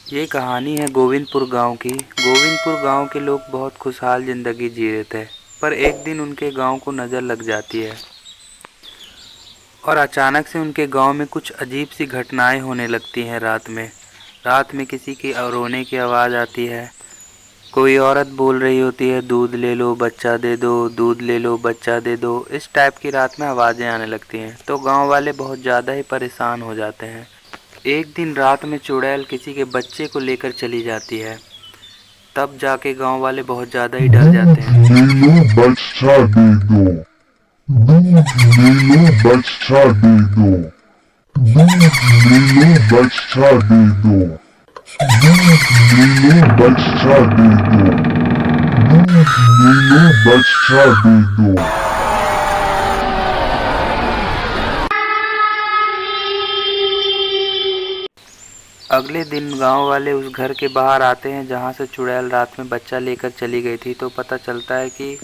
ये कहानी है गोविंदपुर गांव की। गोविंदपुर गांव के लोग बहुत खुशहाल ज़िंदगी जी रहे थे, पर एक दिन उनके गांव को नज़र लग जाती है और अचानक से उनके गांव में कुछ अजीब सी घटनाएं होने लगती हैं। रात में किसी की रोने की आवाज़ आती है। कोई औरत बोल रही होती है, दूध ले लो बच्चा दे दो, दूध ले लो बच्चा दे दो। इस टाइप की रात में आवाज़ें आने लगती हैं, तो गांव वाले बहुत ज़्यादा ही परेशान हो जाते हैं। एक दिन रात में चुड़ैल किसी के बच्चे को लेकर चली जाती है। तब जाके गांव वाले बहुत ज़्यादा ही डर जाते हैं। ले लो बच्चा दे दो, दूध ले लो बच्चा दे दो, दूध ले लो बच्चा दे दो, दूध ले लो बच्चा दे दो, दूध ले लो बच्चा दे दो। अगले दिन गांव वाले उस घर के बाहर आते हैं जहां से चुड़ैल रात में बच्चा लेकर चली गई थी। तो पता चलता है कि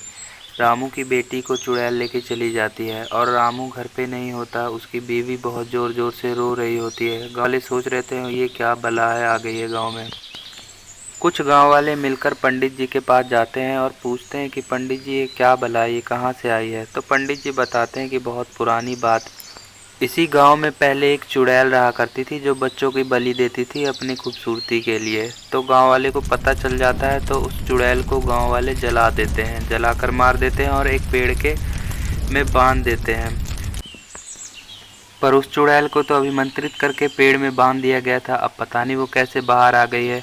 रामू की बेटी को चुड़ैल लेके चली जाती है और रामू घर पे नहीं होता। उसकी बीवी बहुत ज़ोर ज़ोर से रो रही होती है। गाँव वाले सोच रहे थे ये क्या बला है आ गई है गाँव में। कुछ गांव वाले मिलकर पंडित जी के पास जाते हैं और पूछते हैं कि पंडित जी ये क्या बला है, ये कहाँ से आई है। तो पंडित जी बताते हैं कि बहुत पुरानी बात, इसी गांव में पहले एक चुड़ैल रहा करती थी जो बच्चों की बलि देती थी अपनी खूबसूरती के लिए। तो गांव वाले को पता चल जाता है, तो उस चुड़ैल को गांव वाले जला देते हैं, जलाकर मार देते हैं और एक पेड़ के में बांध देते हैं। पर उस चुड़ैल को तो अभिमंत्रित करके पेड़ में बांध दिया गया था। अब पता नहीं वो कैसे बाहर आ गई है।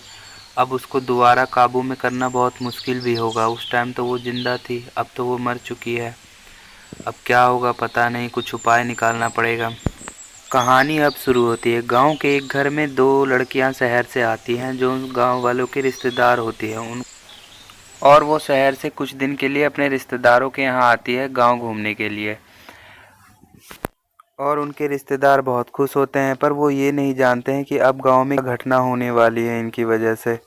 अब उसको दोबारा काबू में करना बहुत मुश्किल भी होगा। उस टाइम तो वो जिंदा थी, अब तो वो मर चुकी है। अब क्या होगा पता नहीं, कुछ उपाय निकालना पड़ेगा। कहानी अब शुरू होती है। गांव के एक घर में दो लड़कियां शहर से आती हैं जो गांव वालों की रिश्तेदार होती है और वो शहर से कुछ दिन के लिए अपने रिश्तेदारों के यहाँ आती है गांव घूमने के लिए। और उनके रिश्तेदार बहुत खुश होते हैं, पर वो ये नहीं जानते हैं कि अब गांव में घटना होने वाली है इनकी वजह से।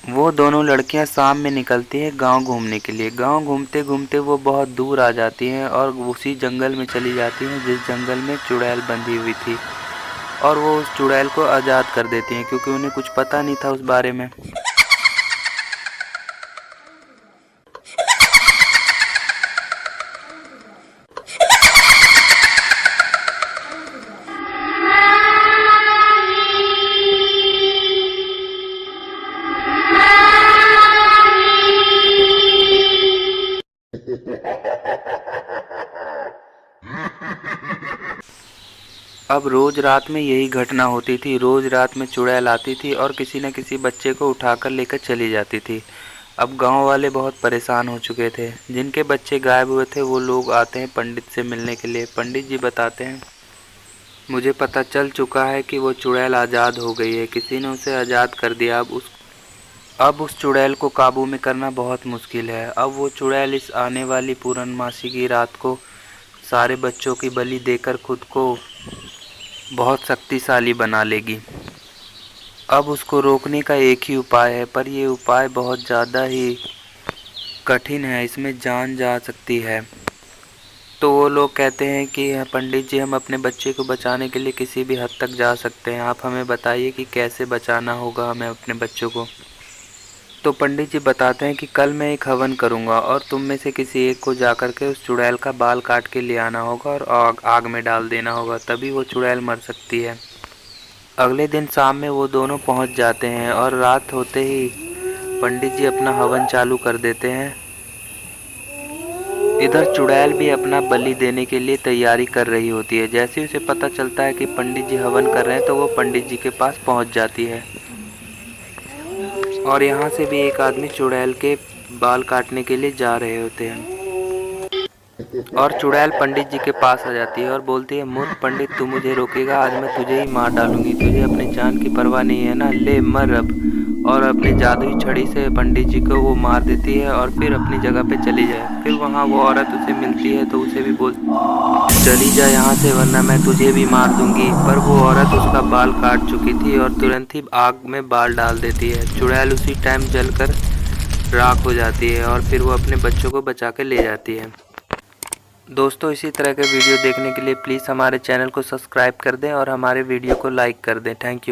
वो दोनों लड़कियां शाम में निकलती हैं गांव घूमने के लिए। गांव घूमते घूमते वो बहुत दूर आ जाती हैं और उसी जंगल में चली जाती हैं जिस जंगल में चुड़ैल बंधी हुई थी। और वो उस चुड़ैल को आज़ाद कर देती हैं क्योंकि उन्हें कुछ पता नहीं था उस बारे में। अब रोज़ रात में यही घटना होती थी। रोज़ रात में चुड़ैल आती थी और किसी न किसी बच्चे को उठाकर लेकर चली जाती थी। अब गांव वाले बहुत परेशान हो चुके थे। जिनके बच्चे गायब हुए थे वो लोग आते हैं पंडित से मिलने के लिए। पंडित जी बताते हैं, मुझे पता चल चुका है कि वो चुड़ैल आज़ाद हो गई है, किसी ने उसे आज़ाद कर दिया। अब उस चुड़ैल को काबू में करना बहुत मुश्किल है। अब वो चुड़ैल इस आने वाली पूर्णमासी की रात को सारे बच्चों की बलि देकर खुद को बहुत शक्तिशाली बना लेगी। अब उसको रोकने का एक ही उपाय है, पर ये उपाय बहुत ज़्यादा ही कठिन है, इसमें जान जा सकती है। तो वो लोग कहते हैं कि पंडित जी हम अपने बच्चे को बचाने के लिए किसी भी हद तक जा सकते हैं, आप हमें बताइए कि कैसे बचाना होगा हमें अपने बच्चों को। तो पंडित जी बताते हैं कि कल मैं एक हवन करूंगा और तुम में से किसी एक को जाकर के उस चुड़ैल का बाल काट के ले आना होगा और आग में डाल देना होगा, तभी वो चुड़ैल मर सकती है। अगले दिन शाम में वो दोनों पहुंच जाते हैं और रात होते ही पंडित जी अपना हवन चालू कर देते हैं। इधर चुड़ैल भी अपना बलि देने के लिए तैयारी कर रही होती है। जैसे ही उसे पता चलता है कि पंडित जी हवन कर रहे हैं तो वो पंडित जी के पास पहुंच जाती है और यहाँ से भी एक आदमी चुड़ैल के बाल काटने के लिए जा रहे होते हैं और चुड़ैल पंडित जी के पास आ जाती है और बोलती है, मूर्ख पंडित तू मुझे रोकेगा, आज मैं तुझे ही मार डालूंगी, तुझे अपनी जान की परवाह नहीं है ना, ले मर अब। और अपनी जादुई छड़ी से पंडित जी को वो मार देती है और फिर अपनी जगह पे चली जाए। फिर वहाँ वो औरत उसे मिलती है तो उसे भी बोल, चली जा यहाँ से वरना मैं तुझे भी मार दूंगी। पर वो औरत उसका बाल काट चुकी थी और तुरंत ही आग में बाल डाल देती है। चुड़ैल उसी टाइम जलकर राख हो जाती है और फिर वो अपने बच्चों को बचा के ले जाती है। दोस्तों इसी तरह के वीडियो देखने के लिए प्लीज़ हमारे चैनल को सब्सक्राइब कर दें और हमारे वीडियो को लाइक कर दें। Thank you.